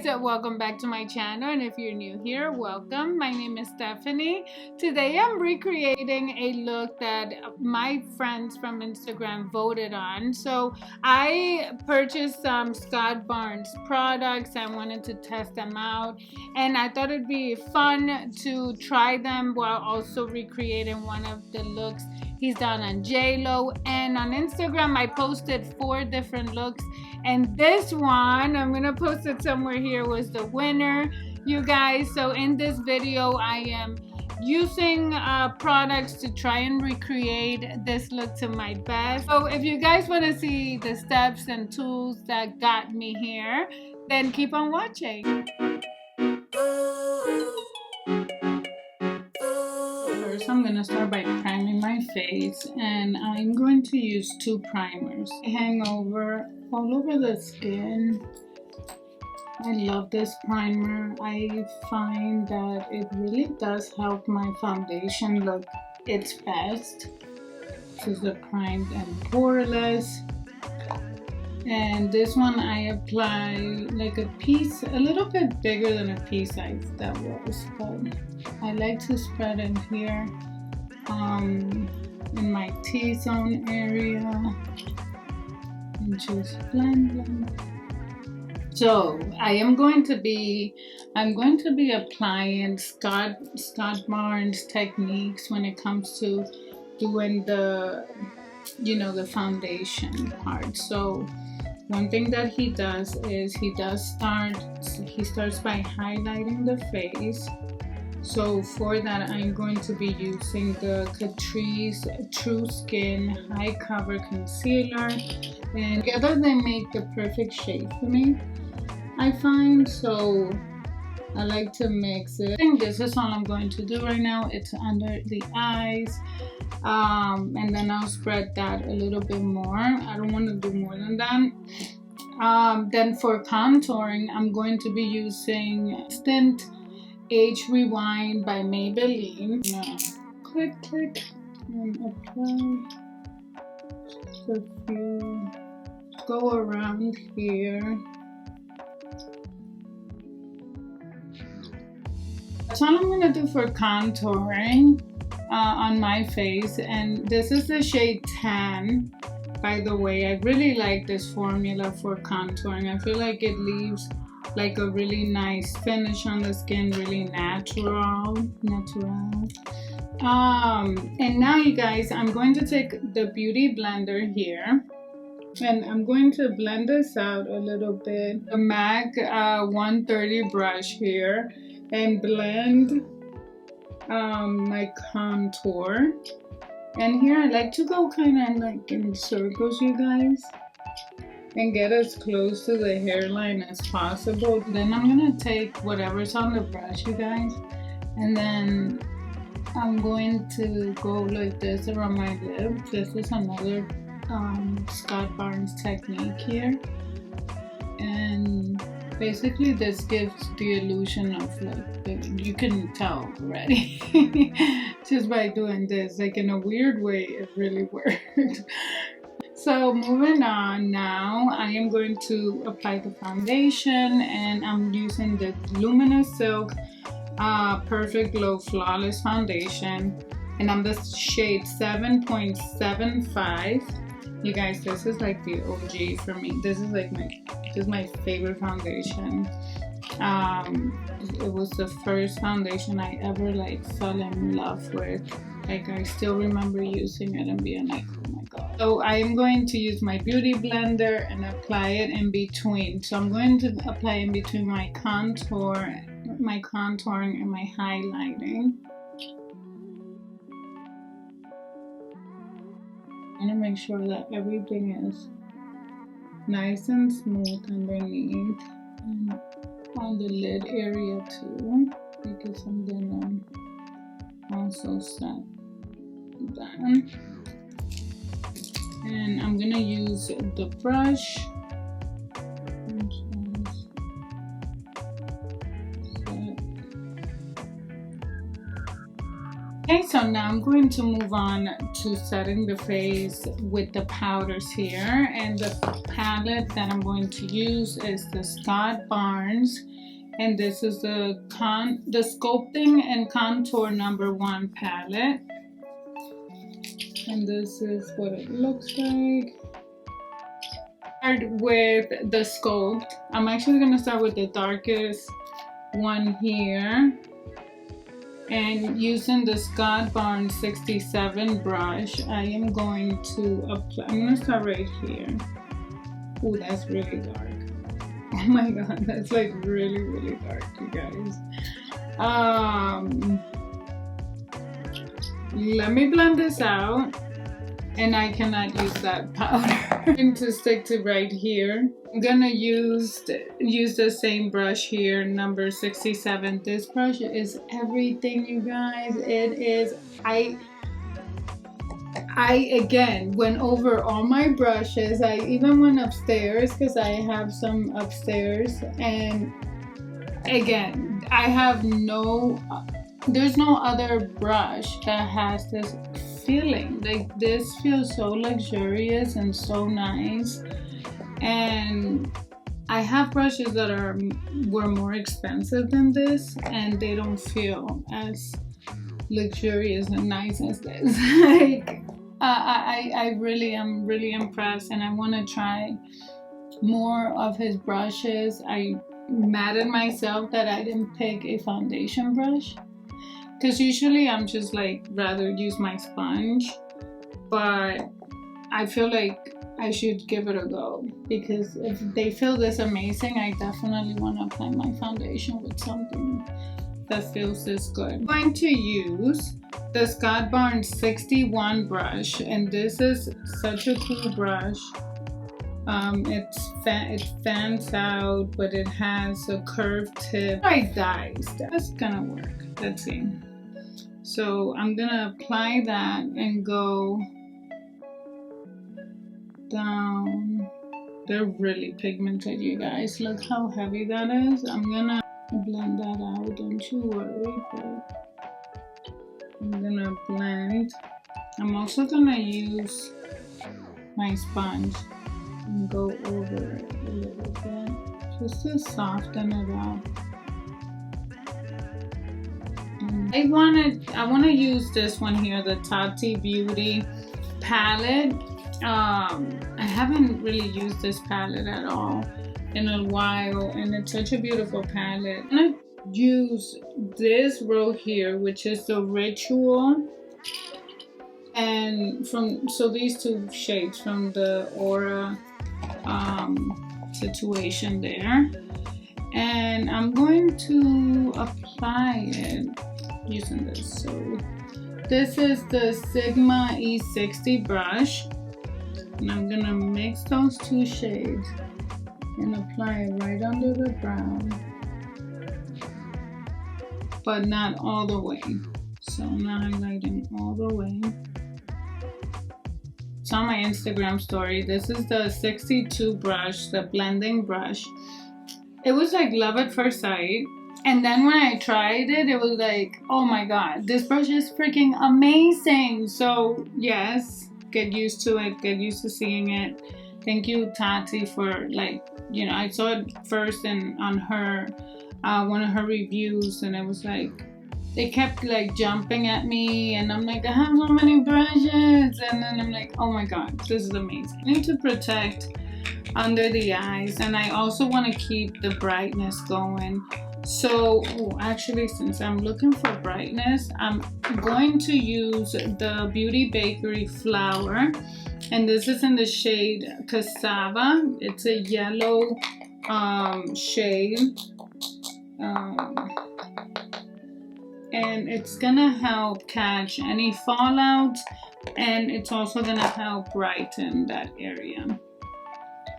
guys, welcome back to my channel, and if you're new here, welcome. My name is Stephanie. Today I'm recreating a look that my friends from Instagram voted on. So I purchased some Scott Barnes products. I wanted to test them out, and I thought it'd be fun to try them while also recreating one of the looks he's done on J-Lo. And on Instagram I posted 4 different looks, and this one, I'm gonna post it somewhere here, was the winner, you guys. So in this video I am using products to try and recreate this look to my best. So if you guys want to see the steps and tools that got me here, then keep on watching. First, I'm going to start by priming my face, and I'm going to use 2 primers. Hang over all over the skin. I love this primer. I find that it really does help my foundation look its best. This is a primed and poreless. And this one I apply like a piece, a little bit bigger than a pea size that was, but I like to spread in here in my T-zone area and just blend. So I'm going to be applying Scott Barnes techniques when it comes to doing the foundation part. So one thing that he does is he starts by highlighting the face. So for that, I'm going to be using the CATRICE True Skin High Cover Concealer, and together they make the perfect shade for me, I find. So I like to mix it. I think this is all I'm going to do right now. It's under the eyes, and then I'll spread that a little bit more. I don't want to do more than that. Then for contouring, I'm going to be using Stint Age Rewind by Maybelline. Click, and apply. Just a few. Go around here. That's all I'm gonna do for contouring on my face, and this is the shade Tan, by the way. I really like this formula for contouring. I feel like it leaves like a really nice finish on the skin, really natural. And now you guys, I'm going to take the Beauty Blender here, and I'm going to blend this out a little bit. The MAC 130 brush here, and blend my contour. And here I like to go kind of like in circles, you guys, and get as close to the hairline as possible. Then I'm gonna take whatever's on the brush, you guys, and then I'm going to go like this around my lips. This is another Scott Barnes technique here, and basically this gives the illusion of like, you can tell already just by doing this, like in a weird way it really worked. So moving on, now I am going to apply the foundation, and I'm using the Luminous Silk Perfect Glow Flawless Foundation, and I'm the shade 7.75. You guys, this is like the OG for me. This is my favorite foundation. It was the first foundation I ever like fell in love with. Like, I still remember using it and being like, oh my god. So I am going to use my Beauty Blender and apply it in between. So I'm going to apply in between my contouring and my highlighting. I'm gonna make sure that everything is nice and smooth underneath, and on the lid area too, because I'm gonna also set that. And I'm gonna use the brush and just set Okay, so now I'm going to move on to setting the face with the powders here, and the palette that I'm going to use is the Scott Barnes, and this is the Sculpting and Contour #1 palette, and this is what it looks like. Start with the Sculpt. I'm actually going to start with the darkest one here. And using the Scott Barnes 67 brush, I am going to apply. I'm going to start right here. Oh, that's really dark. Oh my god, that's like really, really dark, you guys. Let me blend this out. And I cannot use that powder. I'm going to stick to right here. I'm gonna use the same brush here, number 67. This brush is everything, you guys. It is. I again went over all my brushes. I even went upstairs because I have some upstairs, and again, I have no. There's no other brush that has this feeling. Like, this feels so luxurious and so nice. And I have brushes that were more expensive than this, and they don't feel as luxurious and nice as this. Like, I really am really impressed, and I want to try more of his brushes. I mad at myself that I didn't pick a foundation brush, because usually I'm just like rather use my sponge, but I feel like I should give it a go, because if they feel this amazing, I definitely want to apply my foundation with something that feels this good. I'm going to use the Scott Barnes 61 brush, and this is such a cool brush. It fans out, but it has a curved tip. I dies. That's gonna work. Let's see. So I'm gonna apply that and go down. They're really pigmented, you guys. Look how heavy that is. I'm gonna blend that out, don't you worry. But I'm gonna blend. I'm also gonna use my sponge and go over it a little bit just to soften it up. I want to use this one here, the Tati Beauty palette. I haven't really used this palette at all in a while, and it's such a beautiful palette. I'm gonna use this row here, which is the Ritual, and so these two shades from the Aura situation there, and I'm going to apply it using this. So this is the Sigma E60 brush, and I'm gonna mix those two shades and apply it right under the brown, but not all the way. So I'm not highlighting all the way. It's on my Instagram story. This is the 62 brush, the blending brush. It was like love at first sight. And then when I tried it, it was like, oh my god, this brush is freaking amazing. So yes, get used to it, get used to seeing it. Thank you, Tati, for, like, you know, I saw it first on her, one of her reviews, and it was like, they kept like jumping at me, and I'm like, I have so many brushes, and then I'm like, oh my god, this is amazing. I need to protect under the eyes, and I also want to keep the brightness going. So actually, since I'm looking for brightness, I'm going to use the Beauty Bakery Flower, and this is in the shade Cassava. It's a yellow shade, and it's gonna help catch any fallout, and it's also gonna help brighten that area.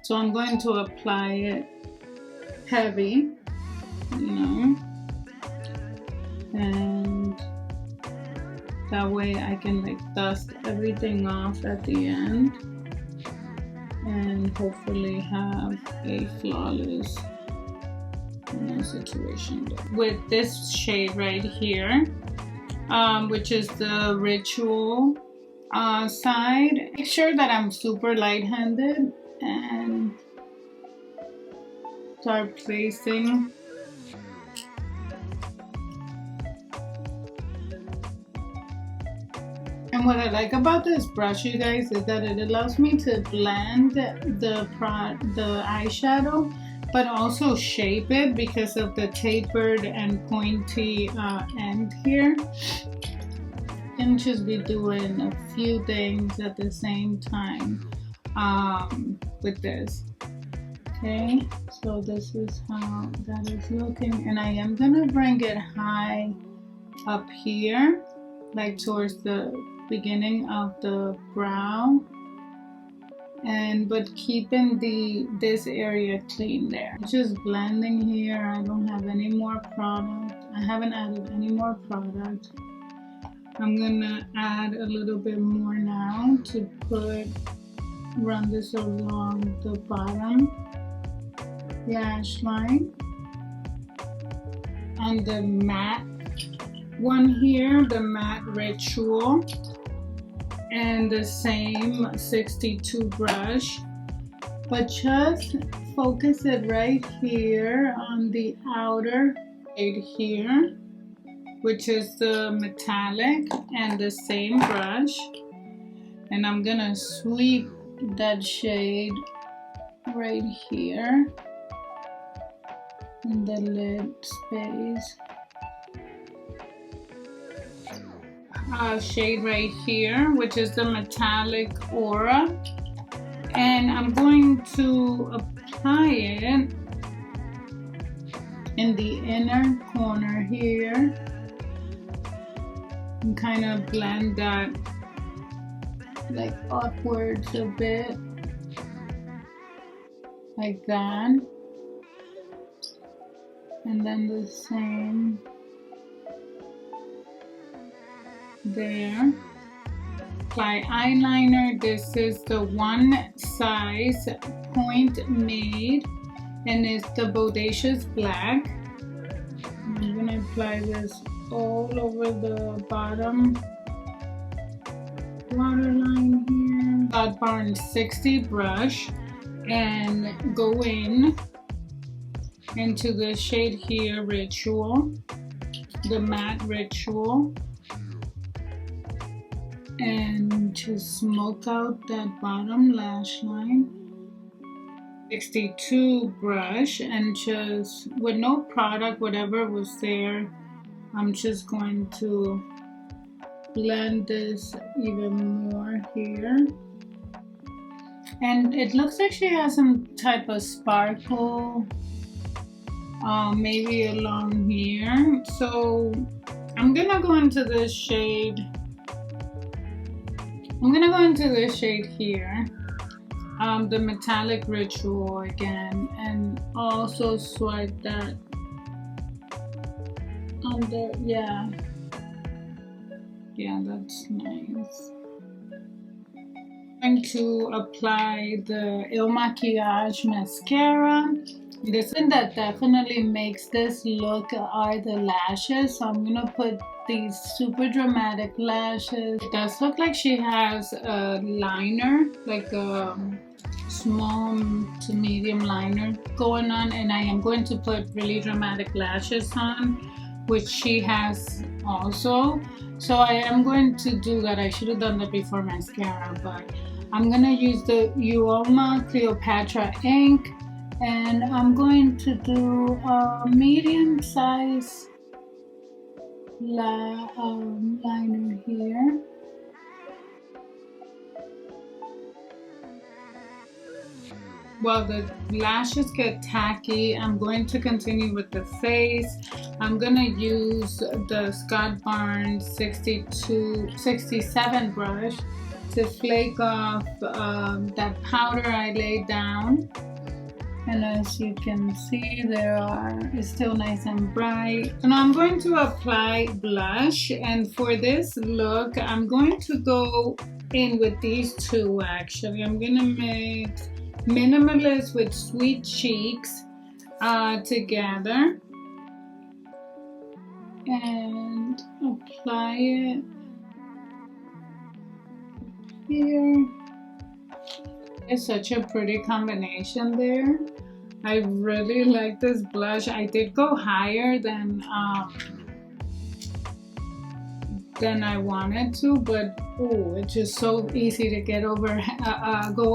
So I'm going to apply it heavy, you know, and that way I can like dust everything off at the end and hopefully have a flawless, you know, situation. With this shade right here, which is the Ritual side. Make sure that I'm super light-handed and start placing. And what I like about this brush, you guys, is that it allows me to blend the eyeshadow, but also shape it because of the tapered and pointy end here. You can just be doing a few things at the same time with this. Okay, so this is how that is looking, and I am gonna bring it high up here, like towards the beginning of the brow, but keeping this area clean there. Just blending here. I don't have any more product. I haven't added any more product. I'm gonna add a little bit more now to run this along the bottom lash line on the matte one here, the matte Ritual, and the same 62 brush, but just focus it right here on the outer shade here, which is the metallic, and the same brush, and I'm gonna sweep that shade right here in the lid space. Shade right here, which is the metallic Aura, and I'm going to apply it in the inner corner here and kind of blend that like upwards a bit, like that, and then the same there. Apply eyeliner. This is the one size point made, and it's the Bodacious Black. I'm gonna apply this all over the bottom waterline here. Scott Barnes 60 brush and go into the shade here, Ritual, the matte Ritual, and just smoke out that bottom lash line. 62 brush, and just with no product, whatever was there, I'm just going to blend this even more here. And it looks like she has some type of sparkle, maybe along here. So I'm gonna go into this shade. I'm gonna go into this shade here, the metallic Ritual again, and also swipe that under. Yeah, that's nice. I'm going to apply the Il Makiage mascara. The thing that definitely makes this look are the lashes, so I'm gonna put these super dramatic lashes. It does look like she has a liner, like a small to medium liner going on, and I am going to put really dramatic lashes on, which she has also. So I am going to do that. I should have done that before mascara, but I'm gonna use the Uoma Cleopatra ink, and I'm going to do a medium size liner here. While the lashes get tacky, I'm going to continue with the face. I'm gonna use the Scott Barnes 67 brush to flake off that powder I laid down. And as you can see, it's still nice and bright. So now I'm going to apply blush, and for this look, I'm going to go in with these two actually. I'm gonna mix Minimalist with Sweet Cheeks together. and apply it here. It's such a pretty combination there. I really like this blush. I did go higher than I wanted to, but oh, it's just so easy to get go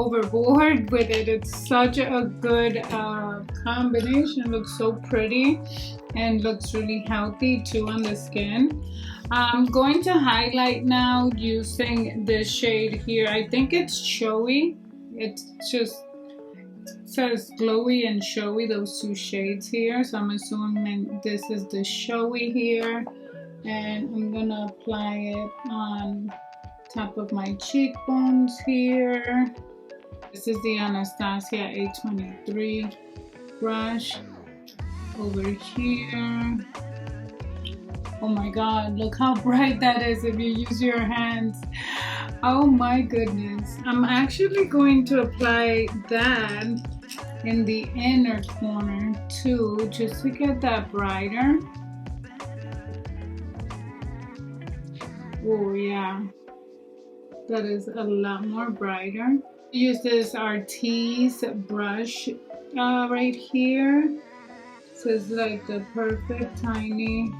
overboard with it. It's such a good combination. It looks so pretty and looks really healthy too on the skin. I'm going to highlight now using this shade here. I think it's showy. It says glowy and showy, those two shades here. So I'm assuming this is the showy here. And I'm gonna apply it on top of my cheekbones here. This is the Anastasia 823 brush over here. Oh my god, look how bright that is if you use your hands. Oh my goodness. I'm actually going to apply that in the inner corner too, just to get that brighter. Oh yeah, that is a lot more brighter. Use this Artiste brush right here. So it's like the perfect tiny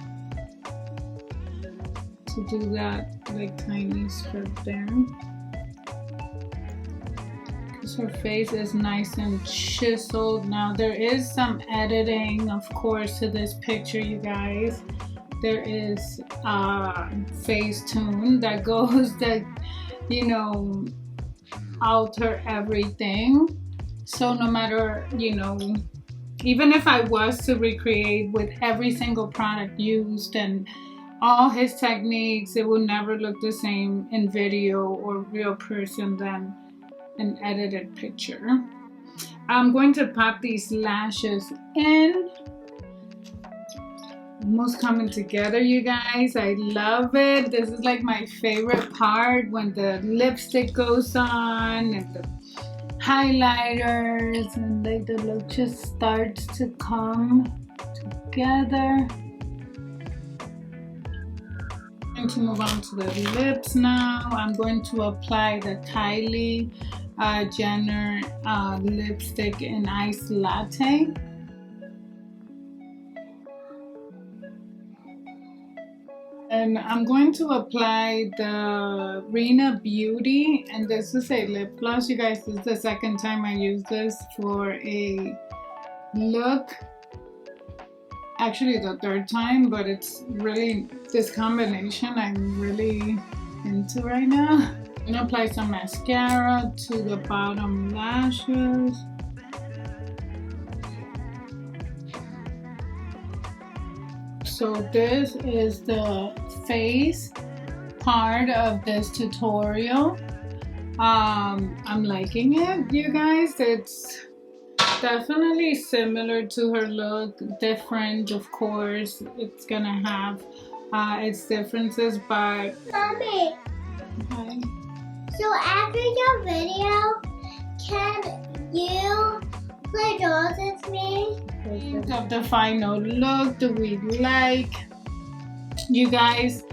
to do that, like tiny strip there. Because her face is nice and chiseled. Now there is some editing, of course, to this picture, you guys. There is Facetune that goes that, you know, alter everything. So no matter, you know, even if I was to recreate with every single product used and all his techniques, it will never look the same in video or real person than an edited picture. I'm going to pop these lashes in. Almost coming together, you guys. I love it. This is like my favorite part, when the lipstick goes on and the highlighters and like the look just starts to come together. I'm going to move on to the lips now. I'm going to apply the Kylie Jenner lipstick in Ice Latte. And I'm going to apply the Rena Beauty, and this is a lip gloss, you guys. This is the second time I use this for a look. Actually the third time, but it's really, this combination I'm really into right now. I'm gonna apply some mascara to the bottom lashes. So this is the face part of this tutorial. I'm liking it, you guys. It's definitely similar to her look, different, of course. It's gonna have its differences, but Mommy, okay. so after your video, can you play dolls with me? Of the final look, do we like, you guys?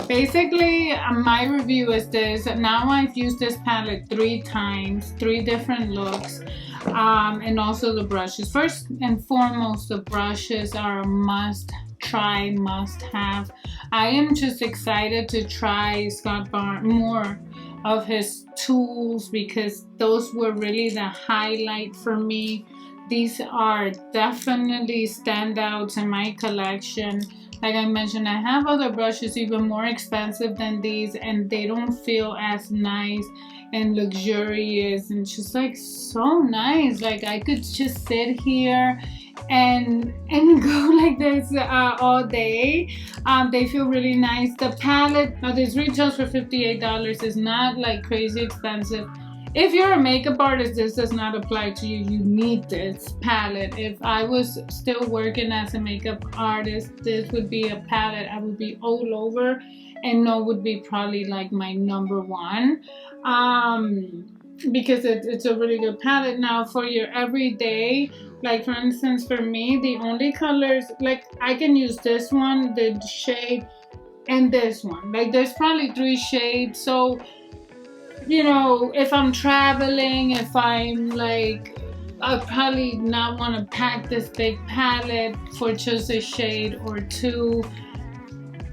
Basically my review is this. Now I've used this palette 3 times, 3 different looks, and also the brushes. First and foremost, the brushes are a must try, must have. I am just excited to try Scott Barnes more of his tools, because those were really the highlight for me. These are definitely standouts in my collection. Like I mentioned, I have other brushes even more expensive than these, and they don't feel as nice and luxurious and just like so nice. Like I could just sit here and go like this all day. They feel really nice. The palette, now this retails for $58. Is not like crazy expensive. If you're a makeup artist, this does not apply to you. You need this palette. If I was still working as a makeup artist, this would be a palette I would be all over, and no would be probably like my #1, because it's a really good palette. Now for your everyday, Like for instance, for me, the only colors, like I can use this one, the shade, and this one. Like there's probably 3 shades. So, you know, if I'm traveling, if I'm like, I probably not want to pack this big palette for just a shade or 2.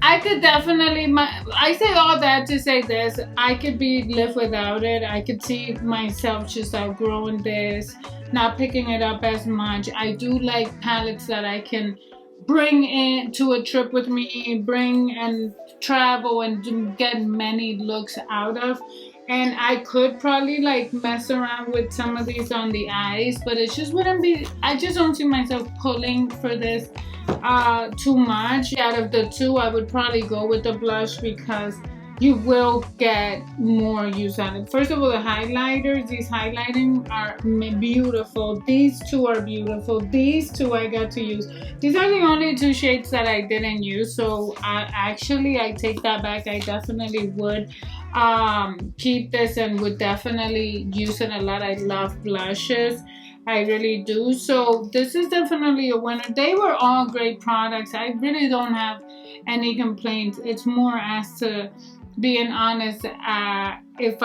I could definitely, I say all that to say this, I could live without it. I could see myself just outgrowing this, not picking it up as much. I do like palettes that I can bring in to a trip with me, bring and travel and get many looks out of. And I could probably like mess around with some of these on the eyes, but it just wouldn't be, I just don't see myself pulling for this too much. Out of the 2, I would probably go with the blush because you will get more use out of it. First of all, the highlighters, these highlighting are beautiful. These 2 are beautiful. These 2 I got to use. These are the only 2 shades that I didn't use, so I take that back. I definitely would keep this and would definitely use it a lot. I love blushes, I really do. So this is definitely a winner. They were all great products. I really don't have any complaints. It's more as to being honest, if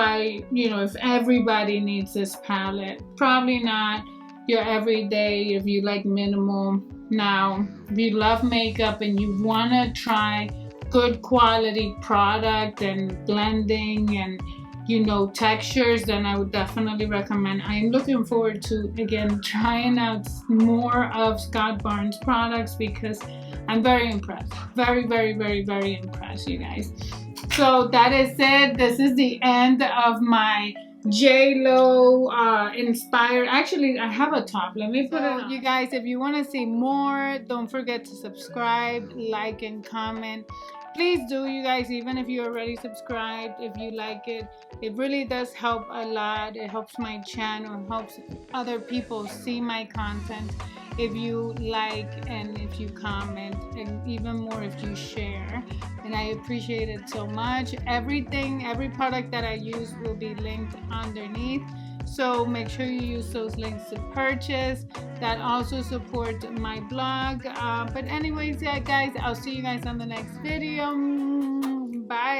everybody needs this palette, probably not your everyday. If you like minimal, now if you love makeup and you want to try good quality product and blending and textures, then I would definitely recommend. I'm looking forward to again trying out more of Scott Barnes products because I'm very impressed. Very, very, very, very impressed, you guys. So that is it. This is the end of my J-Lo inspired. Actually, I have a top. Let me put it on. You guys, if you want to see more, don't forget to subscribe, like, and comment. Please do, you guys, even if you're already subscribed, if you like it. It really does help a lot. It helps my channel, it helps other people see my content. If you like and if you comment, and even more if you share, and I appreciate it so much. Every product that I use will be linked underneath, so make sure you use those links to purchase. That also supports my blog. But anyways, yeah guys, I'll see you guys on the next video. Bye.